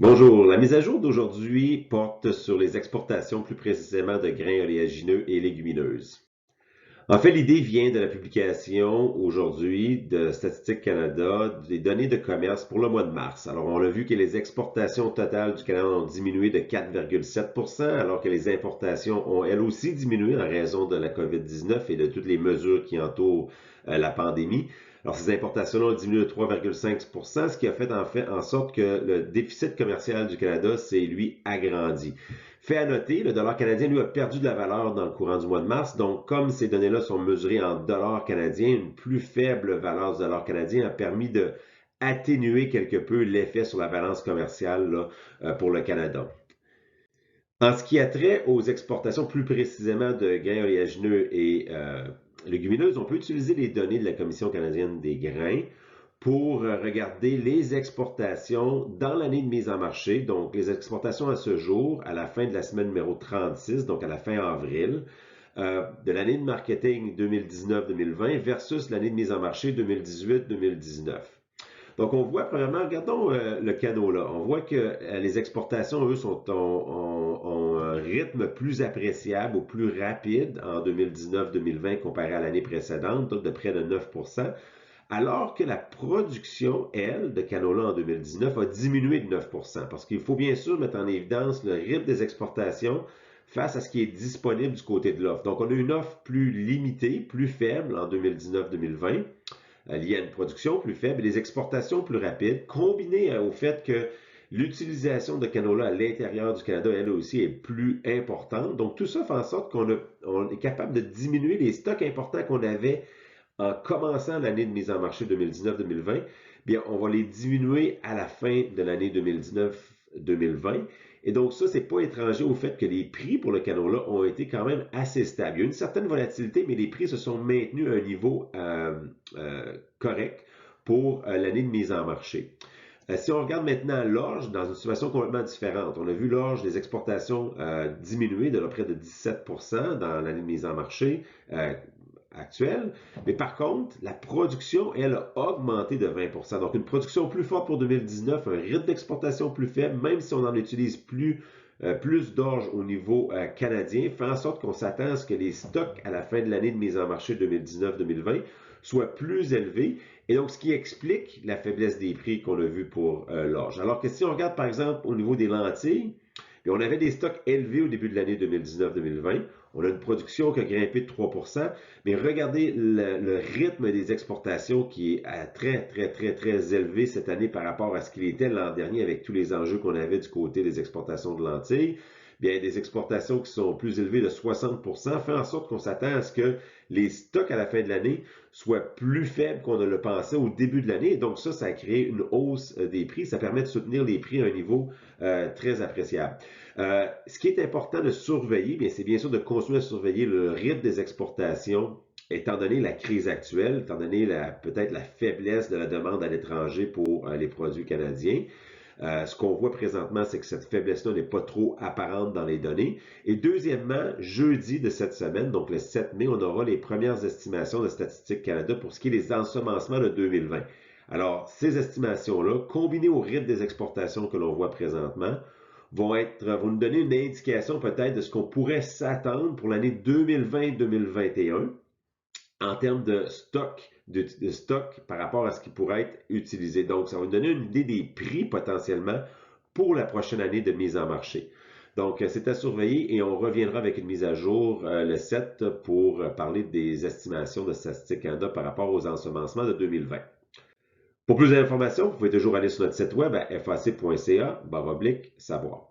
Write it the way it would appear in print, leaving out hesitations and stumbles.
Bonjour, la mise à jour d'aujourd'hui porte sur les exportations, plus précisément de grains oléagineux et légumineuses. En fait, l'idée vient de la publication aujourd'hui de Statistique Canada des données de commerce pour le mois de mars. Alors, on a vu que les exportations totales du Canada ont diminué de 4,7 alors que les importations ont elles aussi diminué en raison de la COVID-19 et de toutes les mesures qui entourent la pandémie. Alors, ces importations-là ont diminué de 3,5 ce qui a fait en sorte que le déficit commercial du Canada s'est, lui, agrandi. Fait à noter, le dollar canadien, lui, a perdu de la valeur dans le courant du mois de mars. Donc, comme ces données-là sont mesurées en dollars canadiens, une plus faible valeur du dollar canadien a permis de atténuer quelque peu l'effet sur la balance commerciale là, pour le Canada. En ce qui a trait aux exportations plus précisément de grains oléagineux et légumineuses, on peut utiliser les données de la Commission canadienne des grains pour regarder les exportations dans l'année de mise en marché, donc les exportations à ce jour, à la fin de la semaine numéro 36, donc à la fin avril, de l'année de marketing 2019-2020 versus l'année de mise en marché 2018-2019. Donc, on voit, premièrement, regardons le canola. On voit que les exportations, eux, ont un rythme plus appréciable ou plus rapide en 2019-2020 comparé à l'année précédente, donc de près de 9 alors que la production, elle, de canola en 2019 a diminué de 9 parce qu'il faut bien sûr mettre en évidence le rythme des exportations face à ce qui est disponible du côté de l'offre. Donc, on a une offre plus limitée, plus faible en 2019-2020, liée à une production plus faible et des exportations plus rapides, combinées au fait que l'utilisation de canola à l'intérieur du Canada, elle aussi, est plus importante. Donc, tout ça fait en sorte on est capable de diminuer les stocks importants qu'on avait en commençant l'année de mise en marché 2019-2020, bien, on va les diminuer à la fin de l'année 2019-2020. Et donc, ça, c'est pas étranger au fait que les prix pour le canola ont été quand même assez stables. Il y a une certaine volatilité, mais les prix se sont maintenus à un niveau correct pour l'année de mise en marché. Si on regarde maintenant l'orge, dans une situation complètement différente, on a vu l'orge des exportations diminuer de près de 17 dans l'année de mise en marché actuelle. Mais par contre, la production, elle, a augmenté de 20 donc, une production plus forte pour 2019, un rythme d'exportation plus faible, même si on en utilise plus d'orge au niveau canadien, fait en sorte qu'on s'attend à ce que les stocks à la fin de l'année de mise en marché 2019-2020 soient plus élevés. Et donc, ce qui explique la faiblesse des prix qu'on a vu pour l'orge. Alors que si on regarde, par exemple, au niveau des lentilles, on avait des stocks élevés au début de l'année 2019-2020. On a une production qui a grimpé de 3 mais regardez le rythme des exportations qui est très, très, très, très élevé cette année par rapport à ce qu'il était l'an dernier avec tous les enjeux qu'on avait du côté des exportations de lentilles. Bien, des exportations qui sont plus élevées de 60 fait en sorte qu'on s'attend à ce que les stocks à la fin de l'année soient plus faibles qu'on ne le pensait au début de l'année. Donc ça a créé une hausse des prix. Ça permet de soutenir les prix à un niveau très appréciable. Ce qui est important de surveiller, c'est bien sûr de continuer à surveiller le rythme des exportations, étant donné la crise actuelle, étant donné peut-être la faiblesse de la demande à l'étranger pour les produits canadiens. Ce qu'on voit présentement, c'est que cette faiblesse-là n'est pas trop apparente dans les données. Et deuxièmement, jeudi de cette semaine, donc le 7 mai, on aura les premières estimations de Statistique Canada pour ce qui est des ensemencements de 2020. Alors, ces estimations-là, combinées au rythme des exportations que l'on voit présentement, vont nous donner une indication peut-être de ce qu'on pourrait s'attendre pour l'année 2020-2021 en termes de stock par rapport à ce qui pourrait être utilisé. Donc, ça va nous donner une idée des prix potentiellement pour la prochaine année de mise en marché. Donc, c'est à surveiller et on reviendra avec une mise à jour le 7 pour parler des estimations de Statistique Canada par rapport aux ensemencements de 2020. Pour plus d'informations, vous pouvez toujours aller sur notre site web à fac.ca/savoir.